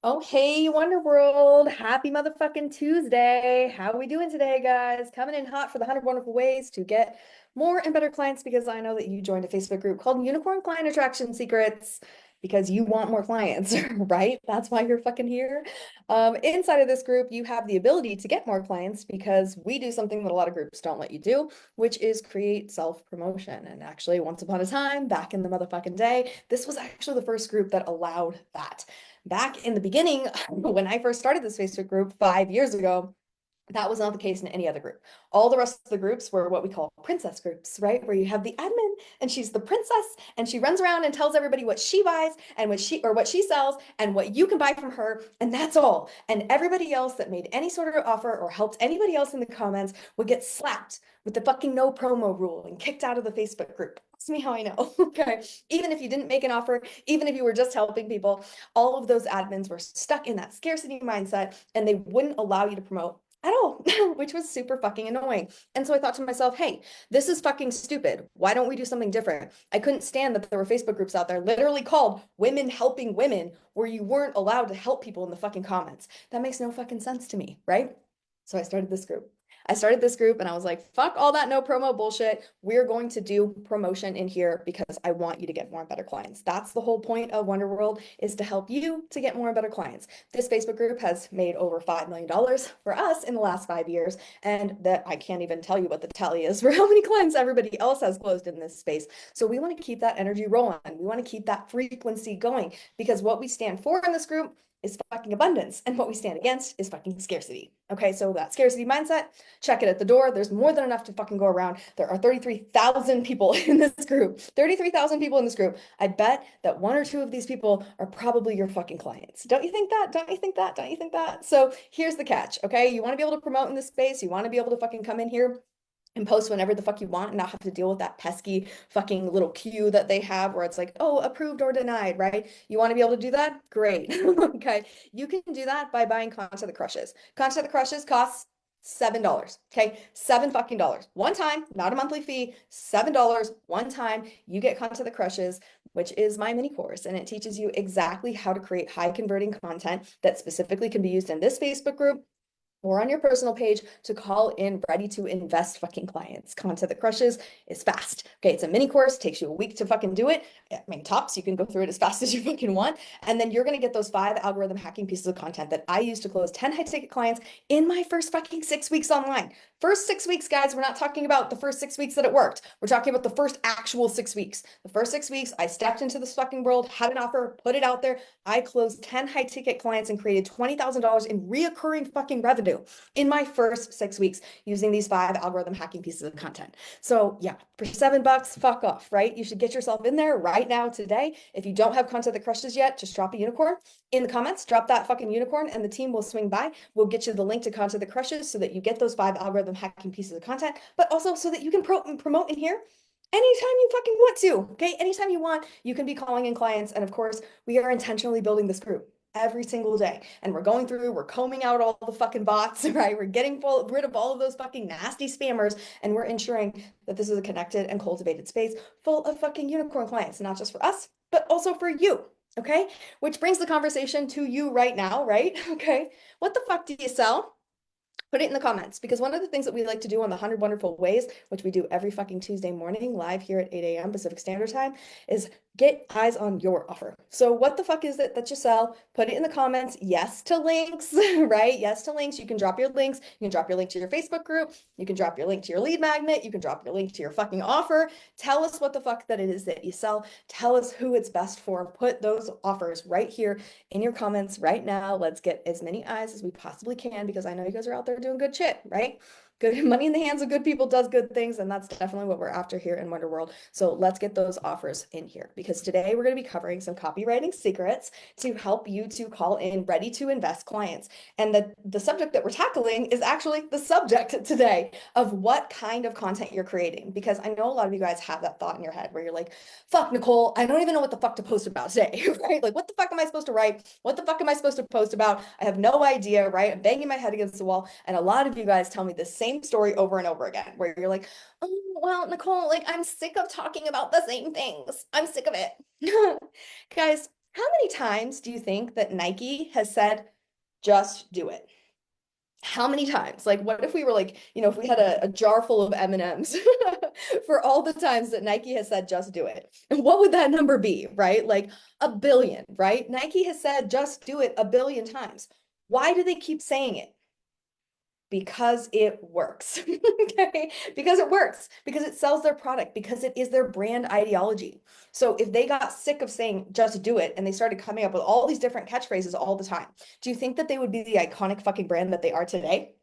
Oh, hey, Wonder World. Happy motherfucking Tuesday. How are we doing today, guys? Coming in hot for the 100 wonderful ways to get more and better clients because I know that you joined a Facebook group called Unicorn Client Attraction Secrets because you want more clients, right? That's why you're fucking here. Inside of this group, you have the ability to get more clients because we do something that a lot of groups don't let you do, which is create self-promotion. And actually, once upon a time, back in the motherfucking day, this was actually the first group that allowed that. Back in the beginning, when I first started this Facebook group 5 years ago, that was not the case in any other group. All the rest of the groups were what we call princess groups, right? Where you have the admin and she's the princess and she runs around and tells everybody what she buys and what she sells and what you can buy from her, and that's all. And everybody else that made any sort of offer or helped anybody else in the comments would get slapped with the fucking no promo rule and kicked out of the Facebook group. Ask me how I know. Okay. Even if you didn't make an offer, even if you were just helping people, all of those admins were stuck in that scarcity mindset and they wouldn't allow you to promote at all, which was super fucking annoying. And so I thought to myself, hey, this is fucking stupid. Why don't we do something different? I couldn't stand that there were Facebook groups out there literally called Women Helping Women, where you weren't allowed to help people in the fucking comments. That makes no fucking sense to me, right? So I started this group. I started this group and I was like, fuck all that no promo bullshit. We're going to do promotion in here because I want you to get more and better clients. That's the whole point of Wonder World, is to help you to get more and better clients. This Facebook group has made over $5 million for us in the last 5 years. And that I can't even tell you what the tally is for how many clients everybody else has closed in this space. So we want to keep that energy rolling. We want to keep that frequency going because what we stand for in this group is fucking abundance. And what we stand against is fucking scarcity. Okay, so that scarcity mindset, check it at the door. There's more than enough to fucking go around. There are 33,000 people in this group. 33,000 people in this group. I bet that one or two of these people are probably your fucking clients. Don't you think that? Don't you think that? Don't you think that? So here's the catch, okay? You want to be able to promote in this space. You want to be able to fucking come in here and post whenever the fuck you want and not have to deal with that pesky fucking little queue that they have where it's like, oh, approved or denied, right? You want to be able to do that? Great. Okay. You can do that by buying Content That Crushes. Content That Crushes costs $7. Okay. Seven fucking dollars. One time, not a monthly fee, $7 one time. You get Content That Crushes, which is my mini course. And it teaches you exactly how to create high converting content that specifically can be used in this Facebook group or on your personal page to call in ready to invest fucking clients. Content That Crushes is fast. Okay, it's a mini course, takes you a week to fucking do it. I mean, tops, you can go through it as fast as you fucking want. And then you're gonna get those 5 algorithm hacking pieces of content that I use to close 10 high ticket clients in my first fucking 6 weeks online. First 6 weeks, guys, we're not talking about the first 6 weeks that it worked. We're talking about the first actual 6 weeks. The first 6 weeks, I stepped into this fucking world, had an offer, put it out there. I closed 10 high ticket clients and created $20,000 in reoccurring fucking revenue in my first 6 weeks using these 5 algorithm hacking pieces of content. So yeah, for $7, fuck off, right? You should get yourself in there right now today. If you don't have Content That Crushes yet, just drop a unicorn in the comments, drop that fucking unicorn and the team will swing by. We'll get you the link to Content That Crushes so that you get those 5 algorithm hacking pieces of content, but also so that you can promote in here anytime you fucking want to. Okay. Anytime you want, you can be calling in clients. And of course, we are intentionally building this group every single day. And we're going through, we're combing out all the fucking bots, right? We're getting rid of all of those fucking nasty spammers. And we're ensuring that this is a connected and cultivated space full of fucking unicorn clients, not just for us, but also for you. Okay. Which brings the conversation to you right now, right? Okay. What the fuck do you sell? Put it in the comments because one of the things that we like to do on the 100 Wonderful Ways, which we do every fucking Tuesday morning live here at 8 a.m. Pacific Standard Time, is get eyes on your offer. So what the fuck is it that you sell? Put it in the comments. Yes to links, right? Yes to links. You can drop your links. You can drop your link to your Facebook group. You can drop your link to your lead magnet. You can drop your link to your fucking offer. Tell us what the fuck that it is that you sell. Tell us who it's best for. Put those offers right here in your comments right now. Let's get as many eyes as we possibly can because I know you guys are out there doing good shit, right? Good money in the hands of good people does good things, and that's definitely what we're after here in Wonder World. So let's get those offers in here because today we're going to be covering some copywriting secrets to help you to call in ready to invest clients. And the subject that we're tackling is actually the subject today of what kind of content you're creating. Because I know a lot of you guys have that thought in your head where you're like, fuck, Nicole, I don't even know what the fuck to post about today, right? Like, what the fuck am I supposed to write? What the fuck am I supposed to post about? I have no idea, right? I'm banging my head against the wall. And a lot of you guys tell me the same story over and over again, where you're like, oh, well, Nicole, like, I'm sick of talking about the same things. I'm sick of it. Guys, How many times do you think that Nike has said, just do it? How many times? Like, what if we were like, if we had a jar full of M&Ms for all the times that Nike has said, just do it? And what would that number be, right? Like a billion, right? Nike has said, just do it a billion times. Why do they keep saying it? Because it works. Okay, because it works, because it sells their product, because it is their brand ideology. So if they got sick of saying just do it and they started coming up with all these different catchphrases all the time, do you think that they would be the iconic fucking brand that they are today?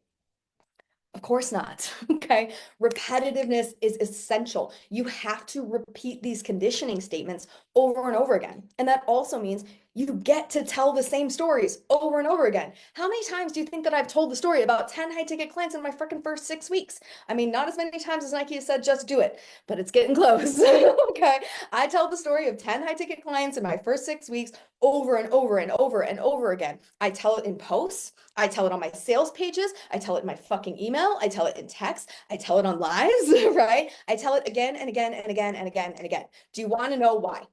Of course not. Okay. Repetitiveness is essential. You have to repeat these conditioning statements over and over again. And that also means you get to tell the same stories over and over again. How many times do you think that I've told the story about 10 high ticket clients in my freaking first 6 weeks? I mean, not as many times as Nike has said, just do it, but it's getting close. Okay. I tell the story of 10 high ticket clients in my first 6 weeks over and over and over and over again. I tell it in posts. I tell it on my sales pages. I tell it in my fucking email. I tell it in text. I tell it on lives, right? I tell it again and again and again and again and again. Do you want to know why?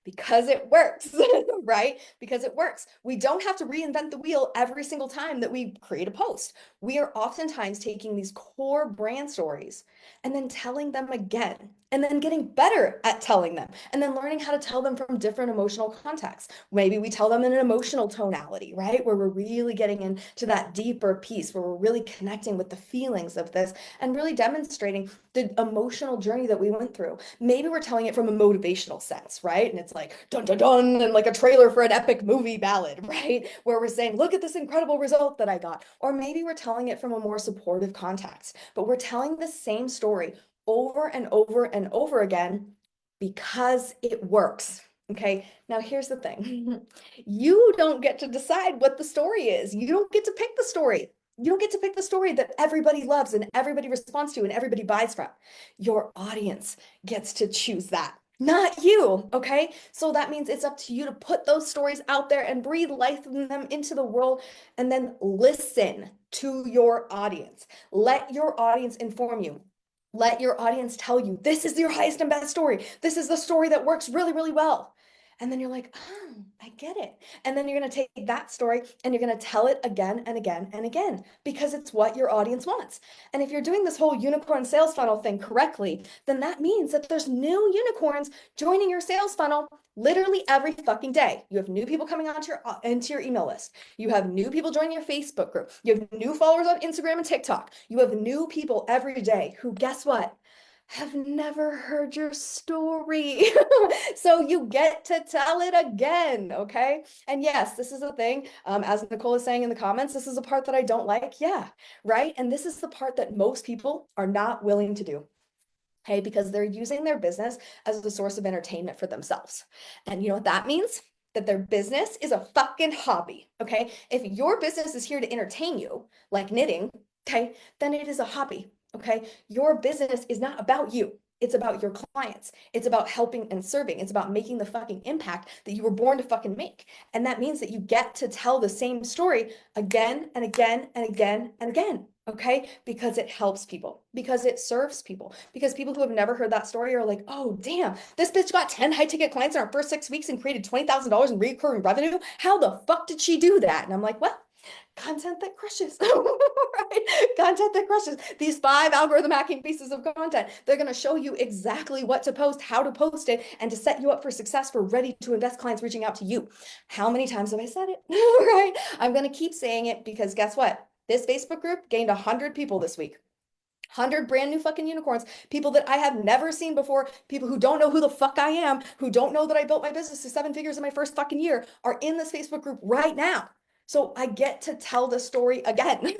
Because it works, right? Because it works. We don't have to reinvent the wheel every single time that we create a post. We are oftentimes taking these core brand stories and then telling them again, and then getting better at telling them, and then learning how to tell them from different emotional contexts. Maybe we tell them in an emotional tonality, right? Where we're really getting into that deeper piece, where we're really connecting with the feelings of this and really demonstrating the emotional journey that we went through. Maybe we're telling it from a motivational sense, right? And it's like dun dun dun, and like a trailer for an epic movie ballad, right? Where we're saying, look at this incredible result that I got. Or maybe we're telling it from a more supportive context, but we're telling the same story over and over and over again because it works. Okay, now here's the thing. You don't get to decide what the story is. You don't get to pick the story. You don't get to pick the story that everybody loves and everybody responds to and everybody buys from. Your audience gets to choose that, not you. Okay, so that means it's up to you to put those stories out there and breathe life in them into the world, and then listen to your audience. Let your audience inform you. Let your audience tell you, this is your highest and best story. This is the story that works really, really well. And then you're like, oh, I get it. And then you're going to take that story and you're going to tell it again and again and again because it's what your audience wants. And if you're doing this whole unicorn sales funnel thing correctly, then that means that there's new unicorns joining your sales funnel literally every fucking day. You have new people coming onto into your email list. You have new people joining your Facebook group. You have new followers on Instagram and TikTok. You have new people every day who, guess what? Have never heard your story. So you get to tell it again, okay? And yes, this is a thing. As Nicole is saying in the comments, this is a part that I don't like. Yeah, right? And this is the part that most people are not willing to do. Okay, because they're using their business as a source of entertainment for themselves. And you know what that means? That their business is a fucking hobby. Okay, if your business is here to entertain you, like knitting, okay, then it is a hobby. Okay, your business is not about you. It's about your clients. It's about helping and serving. It's about making the fucking impact that you were born to fucking make. And that means that you get to tell the same story again and again and again and again. Okay, because it helps people, because it serves people, because people who have never heard that story are like, oh, damn, this bitch got 10 high ticket clients in our first 6 weeks and created $20,000 in recurring revenue. How the fuck did she do that? And I'm like, well, content that crushes, right? Content that crushes. These 5 algorithm hacking pieces of content, they're going to show you exactly what to post, how to post it, and to set you up for success for ready to invest clients reaching out to you. How many times have I said it? Right? I'm going to keep saying it because guess what? This Facebook group gained 100 people this week. 100 brand new fucking unicorns, people that I have never seen before, people who don't know who the fuck I am, who don't know that I built my business to 7 figures in my first fucking year, are in this Facebook group right now. So I get to tell the story again,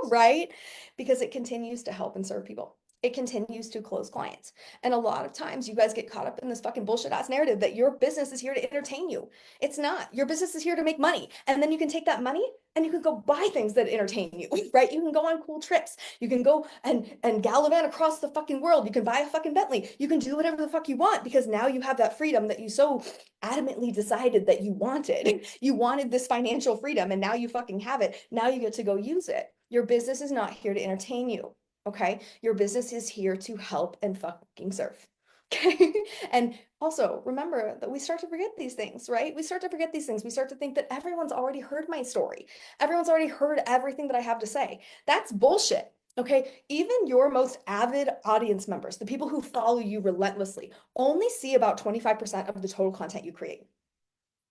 right? Because it continues to help and serve people. It continues to close clients. And a lot of times you guys get caught up in this fucking bullshit ass narrative that your business is here to entertain you. It's not. Your business is here to make money. And then you can take that money and you can go buy things that entertain you, right? You can go on cool trips. You can go and gallivant across the fucking world. You can buy a fucking Bentley. You can do whatever the fuck you want because now you have that freedom that you so adamantly decided that you wanted. You wanted this financial freedom and now you fucking have it. Now you get to go use it. Your business is not here to entertain you. Okay, your business is here to help and fucking serve. Okay. And also remember that we start to forget these things, right? We start to forget these things. We start to think that everyone's already heard my story. Everyone's already heard everything that I have to say. That's bullshit. Okay. Even your most avid audience members, the people who follow you relentlessly, only see about 25% of the total content you create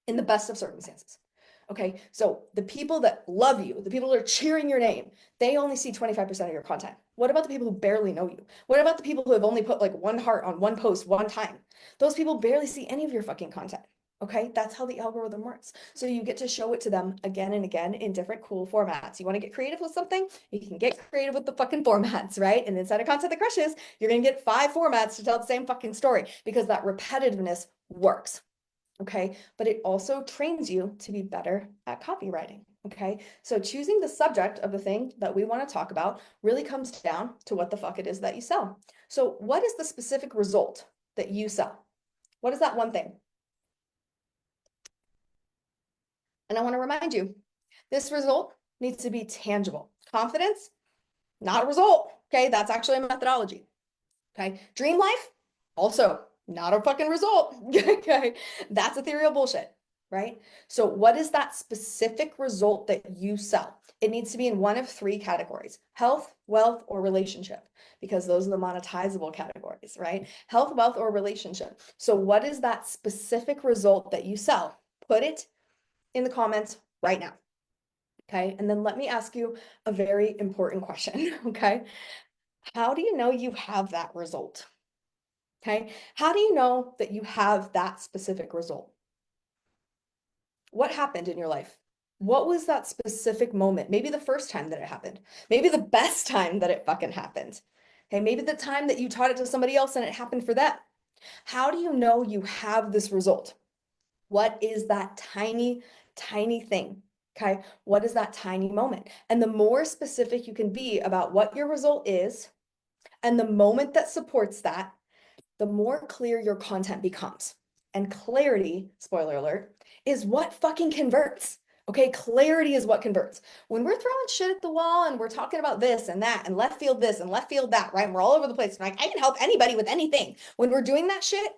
in the best of circumstances. Okay, so the people that love you, the people that are cheering your name, they only see 25% of your content. What about the people who barely know you? What about the people who have only put like one heart on one post one time? Those people barely see any of your fucking content. Okay, that's how the algorithm works. So you get to show it to them again and again in different cool formats. You want to get creative with something? You can get creative with the fucking formats, right? And inside of Content That Crushes, you're going to get 5 formats to tell the same fucking story because that repetitiveness works. Okay, but it also trains you to be better at copywriting. Okay, so choosing the subject of the thing that we want to talk about really comes down to what the fuck it is that you sell. So what is the specific result that you sell? What is that one thing? And I want to remind you, this result needs to be tangible. Confidence, not a result. Okay, that's actually a methodology. Okay, dream life, also not a fucking result. Okay, that's ethereal bullshit, right? So what is that specific result that you sell? It needs to be in one of 3 categories: health, wealth, or relationship, because those are the monetizable categories, right? Health, wealth, or relationship. So what is that specific result that you sell? Put it in the comments right now. Okay, and then let me ask you a very important question. Okay, how do you know you have that result? Okay, how do you know that you have that specific result? What happened in your life? What was that specific moment? Maybe the first time that it happened. Maybe the best time that it fucking happened. Okay, maybe the time that you taught it to somebody else and it happened for them. How do you know you have this result? What is that tiny, tiny thing? Okay, what is that tiny moment? And the more specific you can be about what your result is and the moment that supports that, the more clear your content becomes. And clarity, spoiler alert, is what fucking converts. Okay, clarity is what converts. When we're throwing shit at the wall and we're talking about this and that and left field this and left field that, right? And we're all over the place. Like, I can help anybody with anything. When we're doing that shit,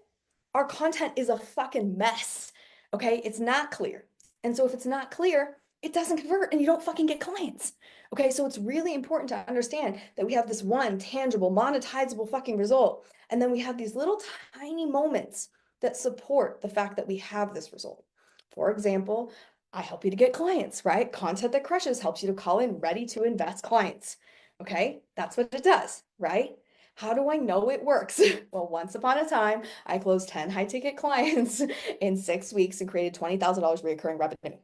our content is a fucking mess. Okay, it's not clear. And so if it's not clear, it doesn't convert and you don't fucking get clients. Okay, so it's really important to understand that we have this one tangible, monetizable fucking result. And then we have these little tiny moments that support the fact that we have this result. For example, I help you to get clients, right? Content That Crushes helps you to call in ready to invest clients. Okay, that's what it does, right? How do I know it works? Well, once upon a time, I closed 10 high ticket clients in 6 weeks and created $20,000 recurring revenue.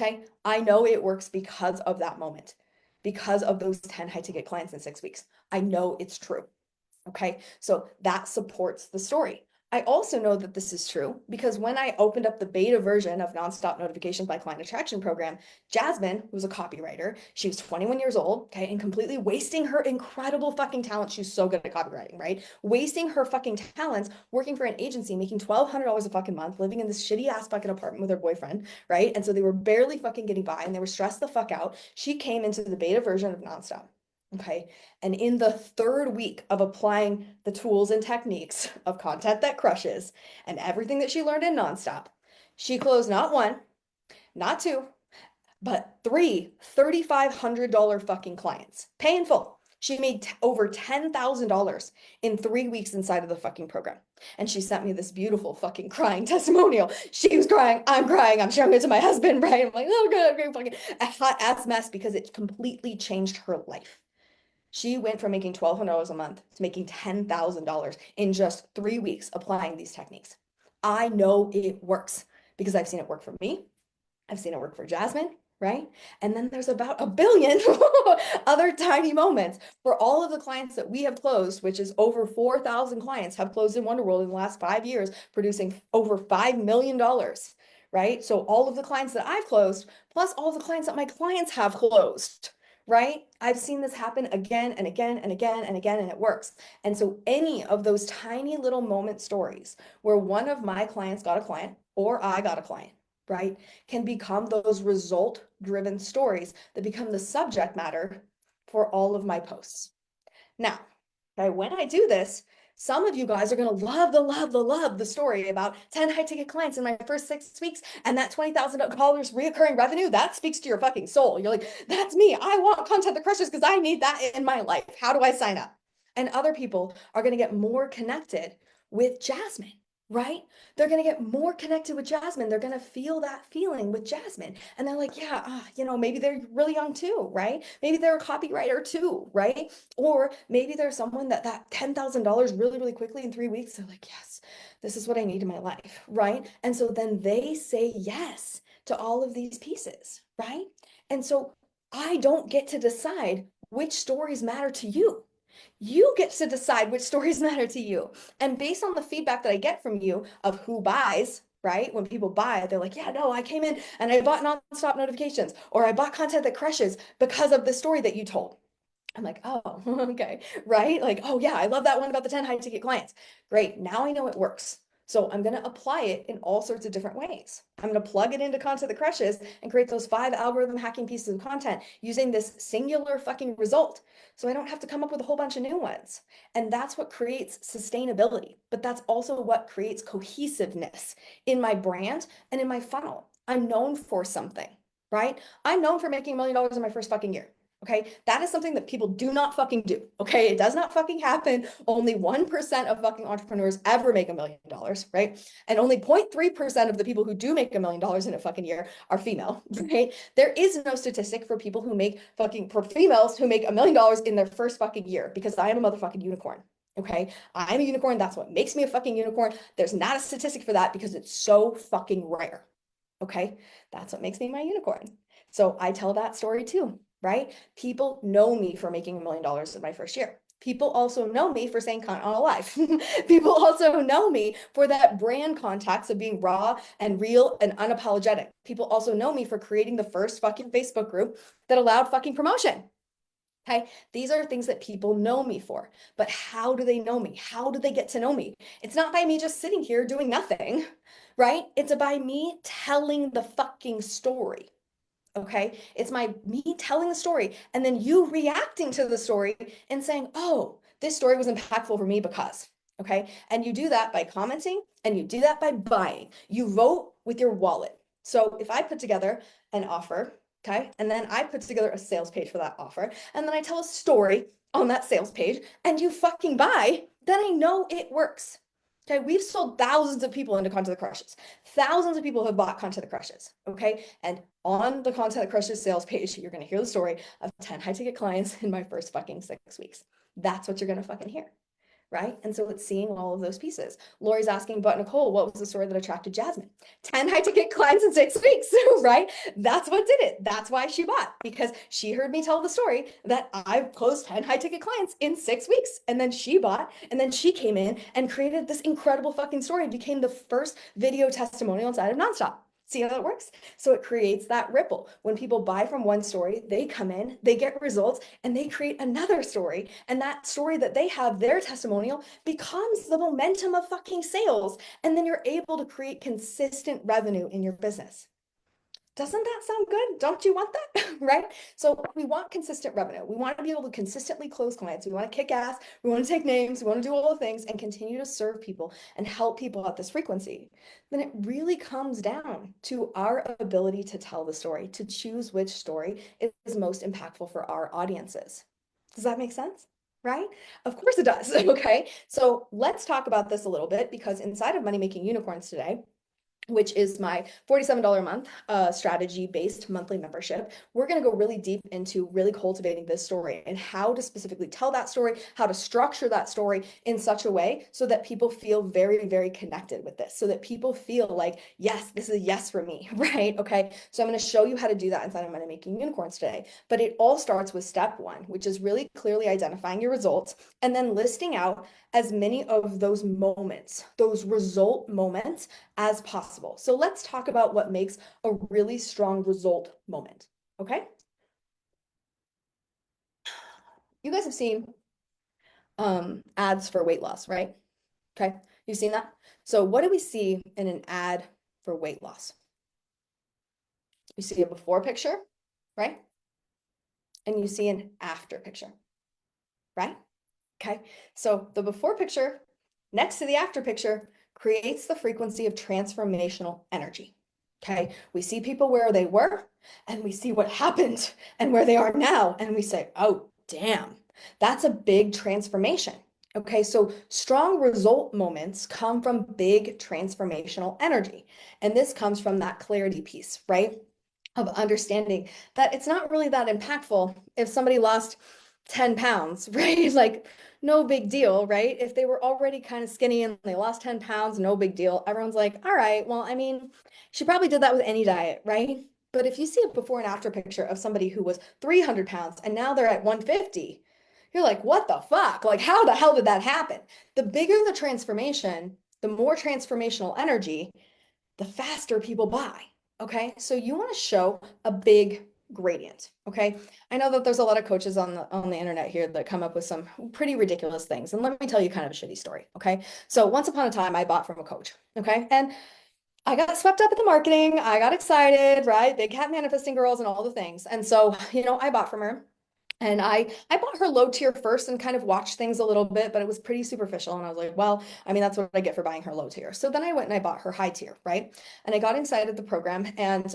Okay, I know it works because of that moment, because of those 10 high ticket clients in 6 weeks. I know it's true. Okay, so that supports the story. I also know that this is true because when I opened up the beta version of Nonstop Notifications by Client Attraction Program, Jasmine, who's a copywriter, she was 21 years old, okay, and completely wasting her incredible fucking talent. She's so good at copywriting, right? Wasting her fucking talents working for an agency, making $1,200 a fucking month, living in this shitty ass fucking apartment with her boyfriend, right? And so they were barely fucking getting by and they were stressed the fuck out. She came into the beta version of Nonstop. Okay. And in the 3rd week of applying the tools and techniques of Content That Crushes and everything that she learned in Nonstop, she closed not 1, not 2, but 3 $3,500 fucking clients, pay in full. She made over $10,000 in 3 weeks inside of the fucking program. And she sent me this beautiful fucking crying testimonial. She was crying, I'm showing it to my husband, right? I'm like, oh god, I'm fucking a hot ass mess because it completely changed her life. She went from making $1,200 a month to making $10,000 in just 3 weeks applying these techniques. I know it works because I've seen it work for me. I've seen it work for Jasmine, right? And then there's about a billion other tiny moments for all of the clients that we have closed, which is over 4,000 clients have closed in Wonderworld in the last 5 years, producing over $5 million, right? So all of the clients that I've closed, plus all the clients that my clients have closed, right? I've seen this happen again and again and again and again, and it works. And so any of those tiny little moment stories where one of my clients got a client or I got a client, right, can become those result-driven stories that become the subject matter for all of my posts. Now, okay, when I do this, Some of you guys are going to love the story about 10 high ticket clients in my first 6 weeks and that $20,000 reoccurring revenue. That speaks to your fucking soul. You're like, that's me. I want content that crushes because I need that in my life. How do I sign up? And other people are going to get more connected with Jasmine, right? They're going to get more connected with Jasmine. They're going to feel that feeling with Jasmine. And they're like, yeah, maybe they're really young too, right? Maybe they're a copywriter too, right? Or maybe there's someone that $10,000 really, really quickly in 3 weeks. They're like, yes, this is what I need in my life, right? And so then they say yes to all of these pieces, right? And so I don't get to decide which stories matter to you. You get to decide which stories matter to you. And based on the feedback that I get from you of who buys, right? When people buy, they're like, yeah, no, I came in and I bought nonstop notifications, or I bought content that crushes because of the story that you told. I'm like, oh, okay, right? Like, oh yeah, I love that one about the 10 high ticket clients. Great, now I know it works. So I'm going to apply it in all sorts of different ways. I'm going to plug it into content that crushes and create those 5 algorithm hacking pieces of content using this singular fucking result. So I don't have to come up with a whole bunch of new ones. And that's what creates sustainability. But that's also what creates cohesiveness in my brand and in my funnel. I'm known for something, right? I'm known for making $1 million in my first fucking year. Okay, that is something that people do not fucking do. Okay, it does not fucking happen. Only 1% of fucking entrepreneurs ever make $1 million, right? And only 0.3% of the people who do make $1 million in a fucking year are female, right? There is no statistic for people who make fucking, for females who make $1 million in their first fucking year, because I am a motherfucking unicorn. Okay, I'm a unicorn. That's what makes me a fucking unicorn. There's not a statistic for that because it's so fucking rare. Okay, that's what makes me my unicorn. So I tell that story too, right? People know me for making $1 million in my first year. People also know me for saying cunt on a live. People also know me for that brand contacts of being raw and real and unapologetic. People also know me for creating the first fucking Facebook group that allowed fucking promotion. Okay, these are things that people know me for. But how do they know me? How do they get to know me? It's not by me just sitting here doing nothing, right? It's by me telling the fucking story. Okay, it's me telling the story and then you reacting to the story and saying, oh, this story was impactful for me because, okay, and you do that by commenting and you do that by buying. You vote with your wallet. So if I put together an offer, okay, and then I put together a sales page for that offer, and then I tell a story on that sales page and you fucking buy, then I know it works. Okay, we've sold thousands of people into Content That Crushes. Thousands of people have bought Content That Crushes. Okay, and on the Content That Crushes sales page, you're gonna hear the story of 10 high ticket clients in my first fucking 6 weeks. That's what you're gonna fucking hear, right? And so it's seeing all of those pieces. Lori's asking, but Nicole, what was the story that attracted Jasmine? 10 high ticket clients in 6 weeks, right? That's what did it. That's why she bought, because she heard me tell the story that I've closed 10 high ticket clients in 6 weeks. And then she bought, and then she came in and created this incredible fucking story, became the first video testimonial inside of Nonstop. See how that works? So it creates that ripple. When people buy from one story, they come in, they get results, and they create another story. And that story that they have, their testimonial, becomes the momentum of fucking sales. And then you're able to create consistent revenue in your business. Doesn't that sound good? Don't you want that? Right? So we want consistent revenue. We want to be able to consistently close clients. We want to kick ass. We want to take names. We want to do all the things and continue to serve people and help people at this frequency. Then it really comes down to our ability to tell the story, to choose which story is most impactful for our audiences. Does that make sense? Right? Of course it does. Okay. So let's talk about this a little bit, because inside of Money Making Unicorns today, which is my $47 a month strategy-based monthly membership, we're going to go really deep into really cultivating this story and how to specifically tell that story, how to structure that story in such a way so that people feel very, very connected with this, so that people feel like, yes, this is a yes for me, right? Okay, so I'm going to show you how to do that inside of Money Making Unicorns today. But it all starts with step one, which is really clearly identifying your results and then listing out as many of those moments, those result moments as possible. So let's talk about what makes a really strong result moment, okay? You guys have seen ads for weight loss, right? Okay, you've seen that? So what do we see in an ad for weight loss? You see a before picture, right? And you see an after picture, right? Okay, so the before picture next to the after picture creates the frequency of transformational energy. Okay, we see people where they were and we see what happened and where they are now, and we say, oh, damn, that's a big transformation. Okay, so strong result moments come from big transformational energy. And this comes from that clarity piece, right? Of understanding that it's not really that impactful if somebody lost 10 pounds, right? Like, no big deal, right? If they were already kind of skinny and they lost 10 pounds, no big deal. Everyone's like, all right, well, I mean, she probably did that with any diet, right? But if you see a before and after picture of somebody who was 300 pounds and now they're at 150, you're like, what the fuck? Like, how the hell did that happen? The bigger the transformation, the more transformational energy, the faster people buy. Okay. So you want to show a big gradient. Okay. I know that there's a lot of coaches on the internet here that come up with some pretty ridiculous things. And let me tell you kind of a shitty story. Okay. So once upon a time, I bought from a coach. Okay. And I got swept up at the marketing. I got excited, right? Big cat manifesting girls and all the things. And so, I bought from her. And I bought her low tier first and kind of watched things a little bit, but it was pretty superficial. And I was like, well, I mean, that's what I get for buying her low tier. So then I went and I bought her high tier, right? And I got inside of the program, and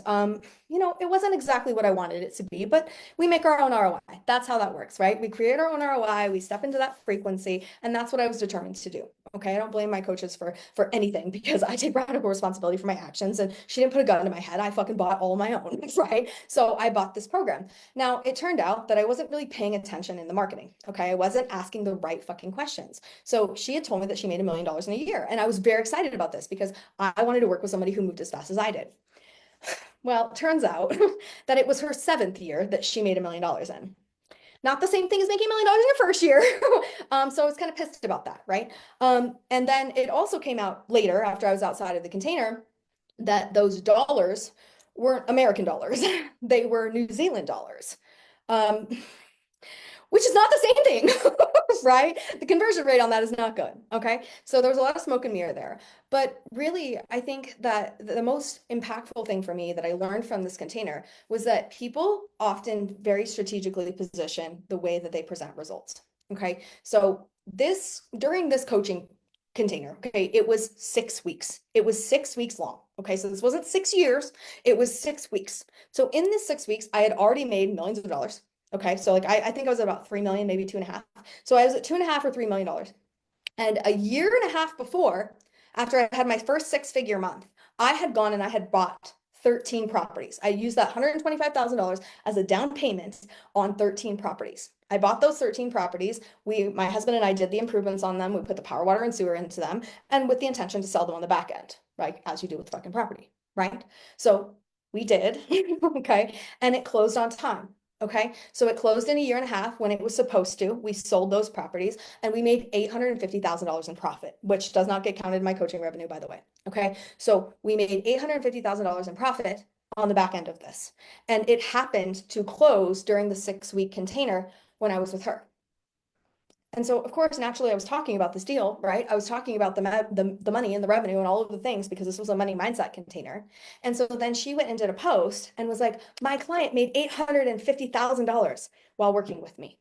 it wasn't exactly what I wanted it to be, but we make our own ROI. That's how that works, right? We create our own ROI, we step into that frequency, and that's what I was determined to do. Okay, I don't blame my coaches for anything because I take radical responsibility for my actions, and she didn't put a gun to my head. I fucking bought all my own, right? So I bought this program. Now, it turned out that I wasn't really paying attention in the marketing. Okay, I wasn't asking the right fucking questions. So she had told me that she made $1 million in a year, and I was very excited about this because I wanted to work with somebody who moved as fast as I did. Well, it turns out that it was her 7th year that she made $1 million in. Not the same thing as making $1 million in your first year. So I was kind of pissed about that, right? And then it also came out later, after I was outside of the container, that those dollars weren't American dollars. They were New Zealand dollars. Um, which is not the same thing, right? The conversion rate on that is not good. Okay. So there's a lot of smoke and mirror there. But really, I think that the most impactful thing for me that I learned from this container was that people often very strategically position the way that they present results. Okay. So during this coaching container, okay, it was 6 weeks. It was 6 weeks long. Okay. So this wasn't 6 years, it was 6 weeks. So in this 6 weeks, I had already made millions of dollars. Okay, so like I think I was at about 3 million, maybe 2.5. So I was at 2.5 or $3 million. And a year and a half before, after I had my first 6-figure month, I had gone and I had bought 13 properties. I used that $125,000 as a down payment on 13 properties. I bought those 13 properties. My husband and I did the improvements on them. We put the power, water, and sewer into them, and with the intention to sell them on the back end, right? As you do with fucking property, right? So we did, okay, and it closed on time. Okay, so it closed in a year and a half when it was supposed to. We sold those properties and we made $850,000 in profit, which does not get counted in my coaching revenue, by the way. Okay, so we made $850,000 in profit on the back end of this. And it happened to close during the 6-week container when I was with her. And so, of course, naturally, I was talking about this deal, right? I was talking about the money and the revenue and all of the things because this was a money mindset container. And so then she went and did a post and was like, my client made $850,000 while working with me.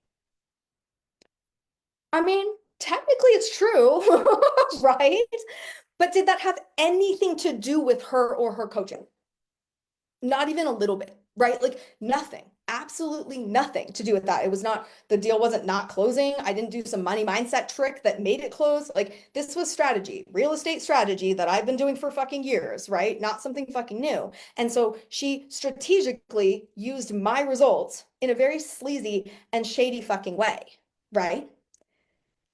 I mean, technically it's true, right? But did that have anything to do with her or her coaching? Not even a little bit, right? Like nothing, absolutely nothing to do with that. It was not, the deal wasn't not closing. I didn't do some money mindset trick that made it close. Like this was strategy, real estate strategy that I've been doing for fucking years, right? Not something fucking new. And so she strategically used my results in a very sleazy and shady fucking way, right?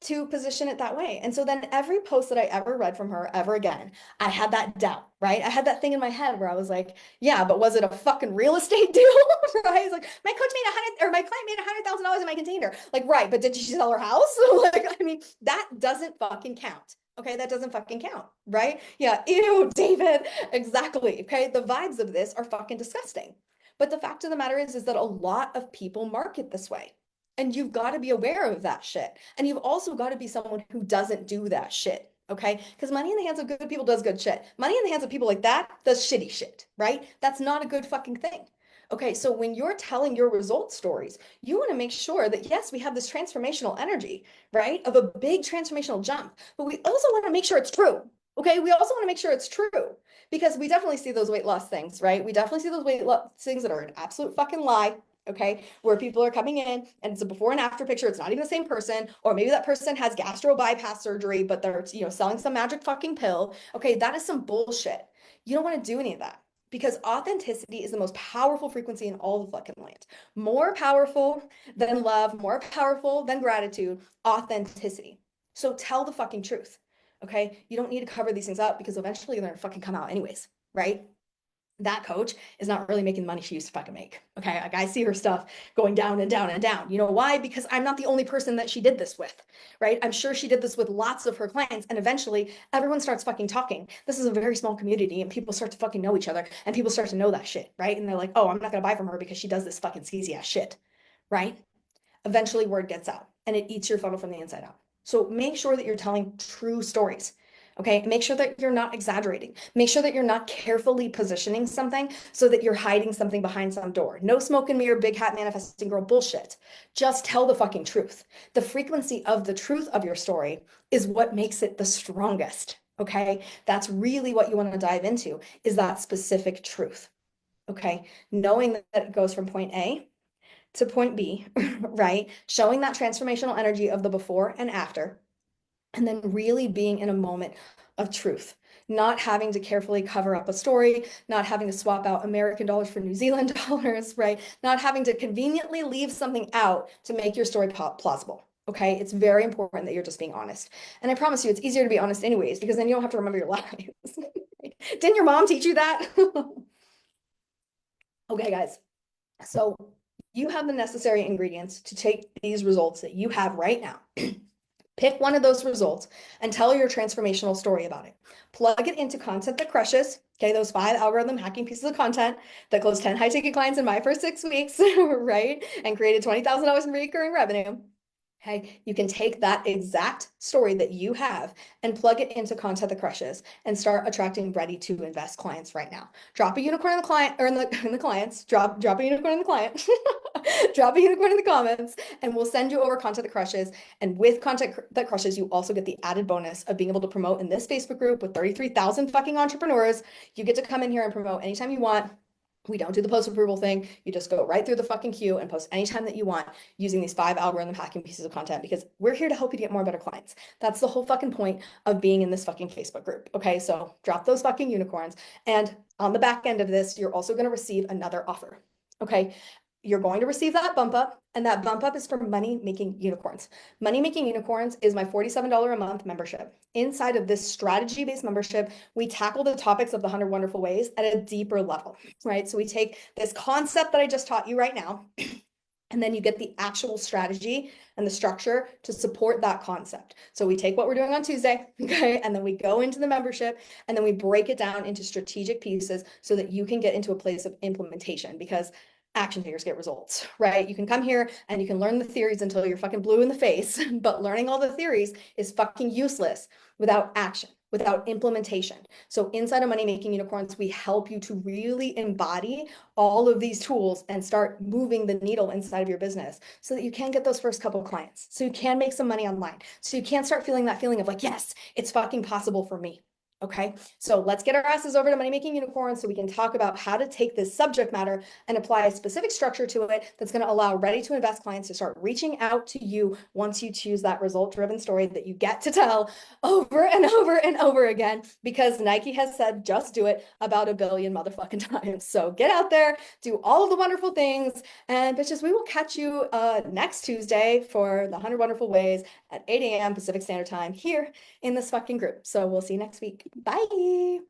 To position it that way. And so then every post that I ever read from her ever again, I had that doubt, right? I had that thing in my head where I was like, yeah, but was it a fucking real estate deal? Right? It's like my coach made my client made $100,000 in my container. Like, right, but did she sell her house? Like, I mean, that doesn't fucking count. Okay, that doesn't fucking count, right? Yeah, ew, David. Exactly. Okay, the vibes of this are fucking disgusting. But the fact of the matter is that a lot of people market this way. And you've got to be aware of that shit. And you've also got to be someone who doesn't do that shit. Okay. Because money in the hands of good people does good shit. Money in the hands of people like that does shitty shit, right? That's not a good fucking thing. Okay, so when you're telling your result stories, you want to make sure that yes, we have this transformational energy, right? Of a big transformational jump, but we also want to make sure it's true. Okay, we also want to make sure it's true because we definitely see those weight loss things, right? We definitely see those weight loss things that are an absolute fucking lie. Okay, where people are coming in and it's a before and after picture. It's not even the same person, or maybe that person has gastro bypass surgery, but they're, selling some magic fucking pill. Okay, that is some bullshit. You don't want to do any of that because authenticity is the most powerful frequency in all the fucking land. More powerful than love, more powerful than gratitude, authenticity. So tell the fucking truth. Okay, you don't need to cover these things up because eventually they're gonna fucking come out anyways, right? That coach is not really making the money she used to fucking make. Okay. Like I see her stuff going down and down and down. You know why? Because I'm not the only person that she did this with, right? I'm sure she did this with lots of her clients. And eventually everyone starts fucking talking. This is a very small community and people start to fucking know each other and people start to know that shit, right? And they're like, oh, I'm not going to buy from her because she does this fucking sleazy ass shit, right? Eventually word gets out and it eats your funnel from the inside out. So make sure that you're telling true stories. Okay, make sure that you're not exaggerating. Make sure that you're not carefully positioning something so that you're hiding something behind some door. No smoke and mirror, big hat manifesting girl bullshit. Just tell the fucking truth. The frequency of the truth of your story is what makes it the strongest. Okay, that's really what you want to dive into is that specific truth. Okay, knowing that it goes from point A to point B, right? Showing that transformational energy of the before and after, and then really being in a moment of truth, not having to carefully cover up a story, not having to swap out American dollars for New Zealand dollars, right? Not having to conveniently leave something out to make your story plausible. Okay, it's very important that you're just being honest. And I promise you, it's easier to be honest anyways, because then you don't have to remember your lies. Didn't your mom teach you that? Okay, guys. So you have the necessary ingredients to take these results that you have right now. Pick one of those results and tell your transformational story about it. Plug it into content that crushes. Okay, those 5 algorithm hacking pieces of content that closed 10 high ticket clients in my first 6 weeks, right? And created $20,000 in recurring revenue. Okay, you can take that exact story that you have and plug it into content that crushes and start attracting ready to invest clients right now. Drop a unicorn in the client or in the clients. Drop a unicorn in the client. Drop a unicorn in the comments, and we'll send you over content that crushes. And with content that crushes, you also get the added bonus of being able to promote in this Facebook group with 33,000 fucking entrepreneurs. You get to come in here and promote anytime you want. We don't do the post approval thing. You just go right through the fucking queue and post anytime that you want using these 5 algorithm hacking pieces of content because we're here to help you to get more and better clients. That's the whole fucking point of being in this fucking Facebook group. Okay, so drop those fucking unicorns. And on the back end of this, you're also going to receive another offer. Okay, you're going to receive that bump up, and that bump up is for Money Making Unicorns. Money Making Unicorns is my $47 a month membership. Inside of this strategy-based membership, we tackle the topics of the 100 Wonderful Ways at a deeper level, right? So we take this concept that I just taught you right now, and then you get the actual strategy and the structure to support that concept. So we take what we're doing on Tuesday, okay, and then we go into the membership and then we break it down into strategic pieces so that you can get into a place of implementation because action takers get results, right? You can come here and you can learn the theories until you're fucking blue in the face, but learning all the theories is fucking useless without action, without implementation. So inside of Money Making Unicorns, we help you to really embody all of these tools and start moving the needle inside of your business so that you can get those first couple of clients, so you can make some money online, so you can start feeling that feeling of like, yes, it's fucking possible for me. Okay, so let's get our asses over to Money Making Unicorns so we can talk about how to take this subject matter and apply a specific structure to it that's going to allow ready to invest clients to start reaching out to you once you choose that result-driven story that you get to tell over and over and over again because Nike has said just do it about 1 billion motherfucking times. So get out there, do all of the wonderful things, and bitches, we will catch you next Tuesday for the 100 Wonderful Ways at 8 a.m. Pacific Standard Time here in this fucking group. So we'll see you next week. Bye.